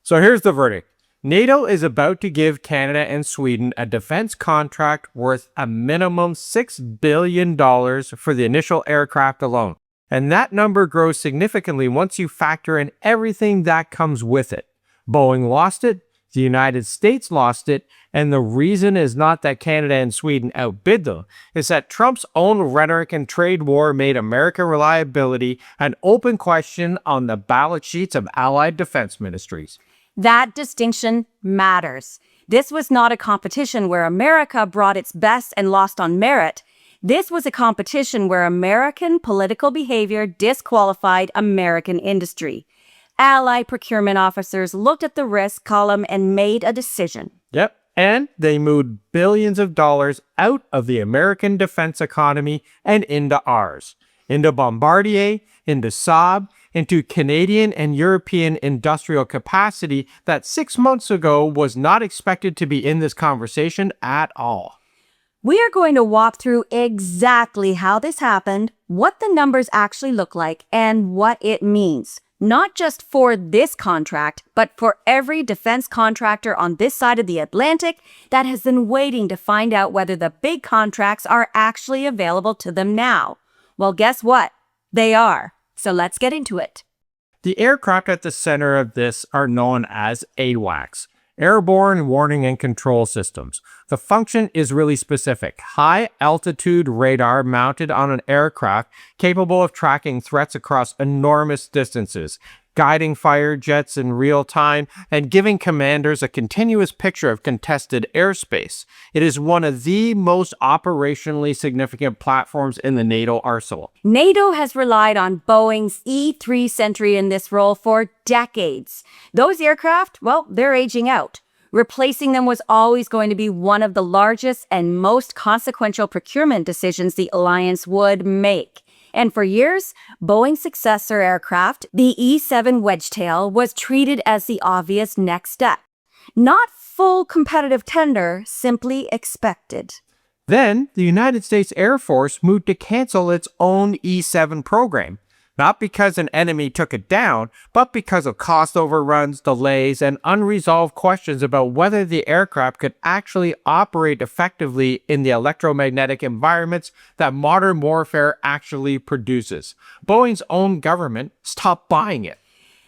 So here's the verdict. NATO is about to give Canada and Sweden a defense contract worth a minimum $6 billion for the initial aircraft alone. And that number grows significantly once you factor in everything that comes with it. Boeing lost it, the United States lost it, and the reason is not that Canada and Sweden outbid them, it's that Trump's own rhetoric and trade war made American reliability an open question on the balance sheets of allied defense ministries. That distinction matters. This was not a competition where America brought its best and lost on merit. This was a competition where American political behavior disqualified American industry. Allied procurement officers looked at the risk column and made a decision. Yep, and they moved billions of dollars out of the American defense economy and into ours. Into Bombardier, into Saab, into Canadian and European industrial capacity that 6 months ago was not expected to be in this conversation at all. We are going to walk through exactly how this happened, what the numbers actually look like, and what it means. Not just for this contract, but for every defense contractor on this side of the Atlantic that has been waiting to find out whether the big contracts are actually available to them now. Well, guess what? They are. So let's get into it. The aircraft at the center of this are known as AWACS, Airborne Warning and Control Systems. The function is really specific. High-altitude radar mounted on an aircraft capable of tracking threats across enormous distances, guiding fighter jets in real time, and giving commanders a continuous picture of contested airspace. It is one of the most operationally significant platforms in the NATO arsenal. NATO has relied on Boeing's E-3 Sentry in this role for decades. Those aircraft, well, they're aging out. Replacing them was always going to be one of the largest and most consequential procurement decisions the alliance would make. And for years, Boeing's successor aircraft, the E-7 Wedgetail, was treated as the obvious next step. Not full competitive tender, simply expected. Then, the United States Air Force moved to cancel its own E-7 program. Not because an enemy took it down, but because of cost overruns, delays, and unresolved questions about whether the aircraft could actually operate effectively in the electromagnetic environments that modern warfare actually produces. Boeing's own government stopped buying it.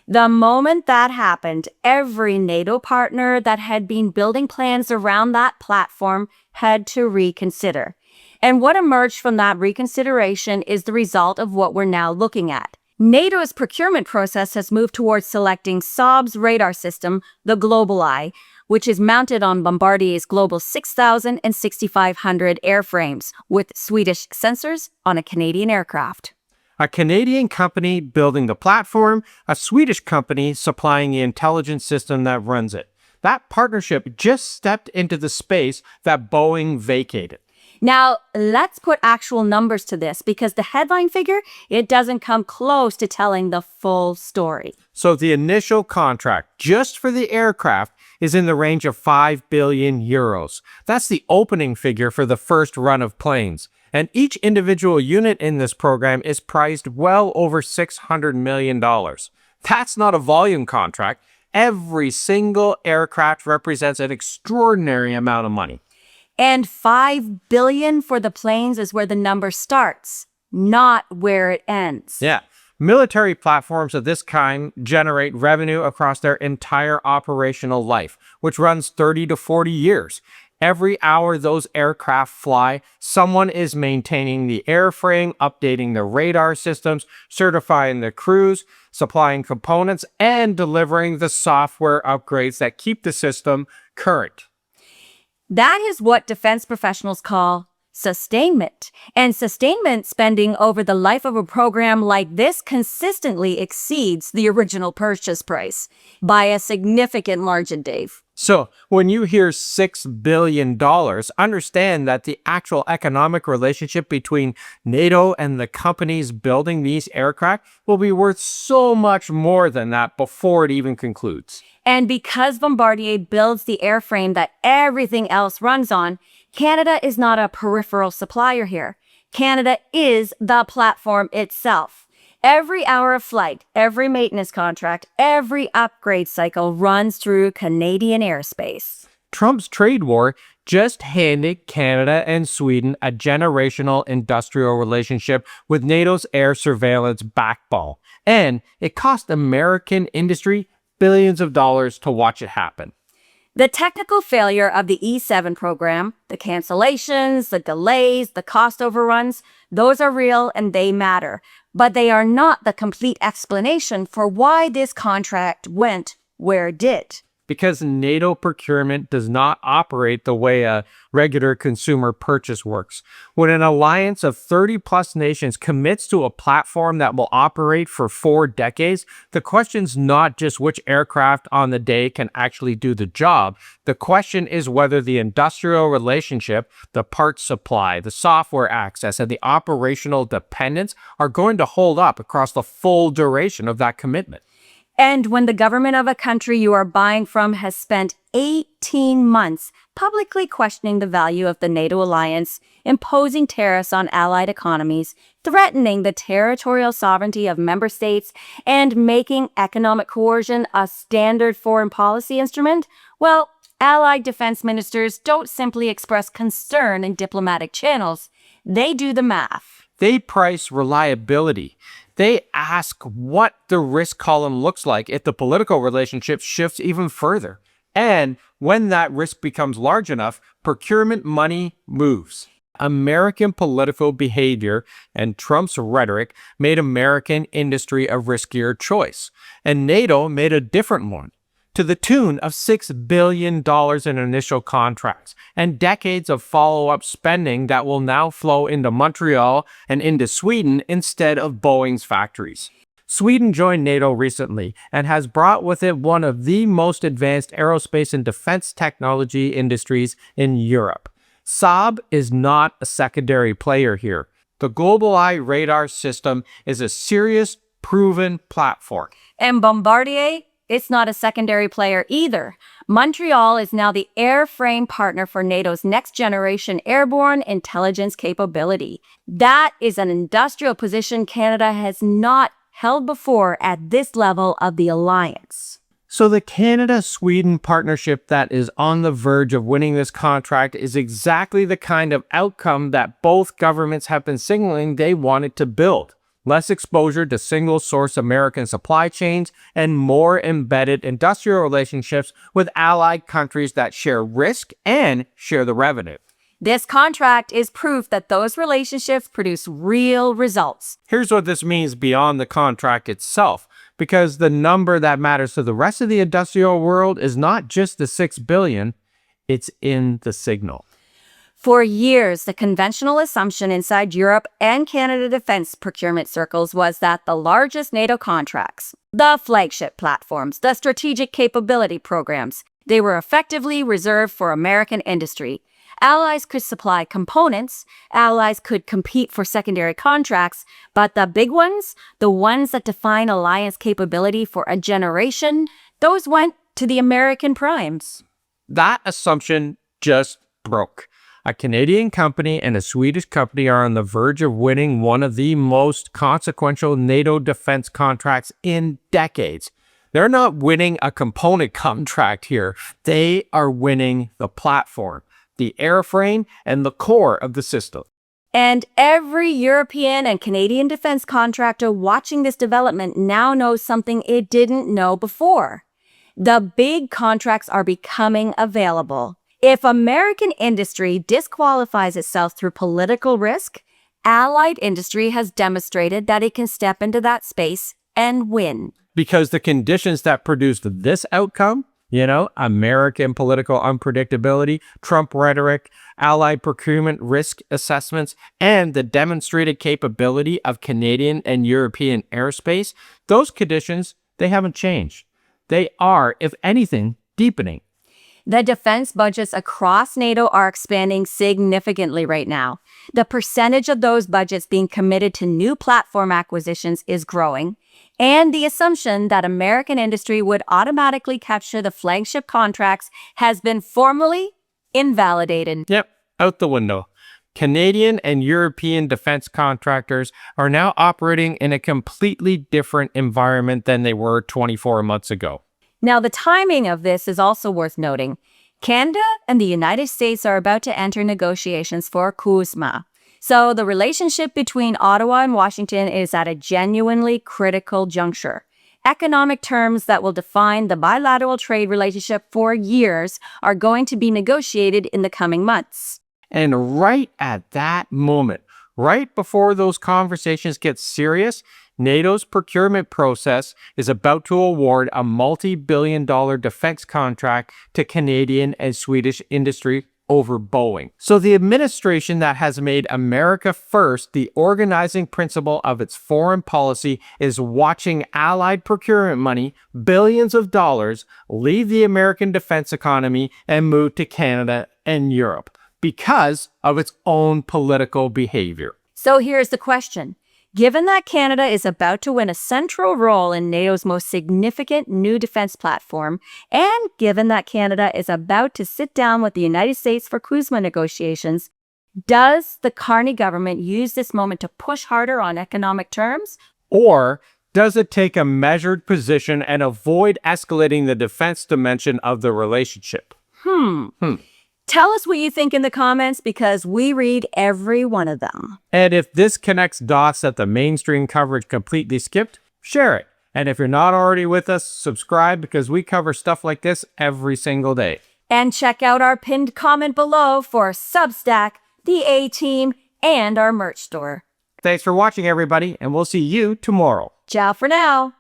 The moment that happened, every NATO partner that had been building plans around that platform had to reconsider. And what emerged from that reconsideration is the result of what we're now looking at. NATO's procurement process has moved towards selecting Saab's radar system, the Global Eye, which is mounted on Bombardier's Global 6000 and 6500 airframes, with Swedish sensors on a Canadian aircraft. A Canadian company building the platform, a Swedish company supplying the intelligence system that runs it. That partnership just stepped into the space that Boeing vacated. Now, let's put actual numbers to this, because the headline figure, it doesn't come close to telling the full story. So the initial contract, just for the aircraft, is in the range of 5 billion euros. That's the opening figure for the first run of planes. And each individual unit in this program is priced well over $600 million. That's not a volume contract. Every single aircraft represents an extraordinary amount of money. And $5 billion for the planes is where the number starts, not where it ends. Yeah. Military platforms of this kind generate revenue across their entire operational life, which runs 30 to 40 years. Every hour those aircraft fly, someone is maintaining the airframe, updating the radar systems, certifying the crews, supplying components, and delivering the software upgrades that keep the system current. That is what defense professionals call sustainment. And sustainment spending over the life of a program like this consistently exceeds the original purchase price by a significant margin, Dave. So when you hear $6 billion, understand that the actual economic relationship between NATO and the companies building these aircraft will be worth so much more than that before it even concludes. And because Bombardier builds the airframe that everything else runs on, Canada is not a peripheral supplier here. Canada is the platform itself. Every hour of flight, every maintenance contract, every upgrade cycle runs through Canadian Aerospace. Trump's trade war just handed Canada and Sweden a generational industrial relationship with NATO's air surveillance backbone. And it cost American industry billions of dollars to watch it happen. The technical failure of the E-7 program, the cancellations, the delays, the cost overruns, those are real and they matter. But they are not the complete explanation for why this contract went where it did. Because NATO procurement does not operate the way a regular consumer purchase works. When an alliance of 30-plus nations commits to a platform that will operate for 4 decades, the question's not just which aircraft on the day can actually do the job. The question is whether the industrial relationship, the parts supply, the software access, and the operational dependence are going to hold up across the full duration of that commitment. And when the government of a country you are buying from has spent 18 months publicly questioning the value of the NATO alliance, imposing tariffs on allied economies, threatening the territorial sovereignty of member states, and making economic coercion a standard foreign policy instrument, well, allied defense ministers don't simply express concern in diplomatic channels. They do the math. They price reliability. They ask what the risk column looks like if the political relationship shifts even further. And when that risk becomes large enough, procurement money moves. American political behavior and Trump's rhetoric made American industry a riskier choice. And NATO made a different one, to the tune of $6 billion in initial contracts and decades of follow-up spending that will now flow into Montreal and into Sweden instead of Boeing's factories. Sweden joined NATO recently and has brought with it one of the most advanced aerospace and defense technology industries in Europe. Saab is not a secondary player here. The GlobalEye radar system is a serious, proven platform. And Bombardier? It's not a secondary player either. Montreal is now the airframe partner for NATO's next-generation airborne intelligence capability. That is an industrial position Canada has not held before at this level of the alliance. So the Canada-Sweden partnership that is on the verge of winning this contract is exactly the kind of outcome that both governments have been signaling they wanted to build. Less exposure to single-source American supply chains, and more embedded industrial relationships with allied countries that share risk and share the revenue. This contract is proof that those relationships produce real results. Here's what this means beyond the contract itself, because the number that matters to the rest of the industrial world is not just the $6 billion, it's in the signal. For years, the conventional assumption inside Europe and Canada defense procurement circles was that the largest NATO contracts, the flagship platforms, the strategic capability programs, they were effectively reserved for American industry. Allies could supply components, allies could compete for secondary contracts, but the big ones, the ones that define alliance capability for a generation, those went to the American primes. That assumption just broke. A Canadian company and a Swedish company are on the verge of winning one of the most consequential NATO defense contracts in decades. They're not winning a component contract here. They are winning the platform, the airframe, and the core of the system. And every European and Canadian defense contractor watching this development now knows something it didn't know before. The big contracts are becoming available. If American industry disqualifies itself through political risk, allied industry has demonstrated that it can step into that space and win. Because the conditions that produced this outcome, American political unpredictability, Trump rhetoric, allied procurement risk assessments, and the demonstrated capability of Canadian and European aerospace, those conditions, they haven't changed. They are, if anything, deepening. The defense budgets across NATO are expanding significantly right now. The percentage of those budgets being committed to new platform acquisitions is growing, and the assumption that American industry would automatically capture the flagship contracts has been formally invalidated. Yep, out the window. Canadian and European defense contractors are now operating in a completely different environment than they were 24 months ago. Now, the timing of this is also worth noting. Canada and the United States are about to enter negotiations for CUSMA. So the relationship between Ottawa and Washington is at a genuinely critical juncture. Economic terms that will define the bilateral trade relationship for years are going to be negotiated in the coming months. And right at that moment, right before those conversations get serious, NATO's procurement process is about to award a multi-billion-dollar defense contract to Canadian and Swedish industry over Boeing. So the administration that has made America first the organizing principle of its foreign policy is watching allied procurement money, billions of dollars, leave the American defense economy and move to Canada and Europe because of its own political behavior. So here's the question. Given that Canada is about to win a central role in NATO's most significant new defense platform, and given that Canada is about to sit down with the United States for CUSMA negotiations, does the Carney government use this moment to push harder on economic terms? Or does it take a measured position and avoid escalating the defense dimension of the relationship? Tell us what you think in the comments because we read every one of them. And if this connects dots that the mainstream coverage completely skipped, share it. And if you're not already with us, subscribe because we cover stuff like this every single day. And check out our pinned comment below for Substack, the A-Team, and our merch store. Thanks for watching, everybody, and we'll see you tomorrow. Ciao for now.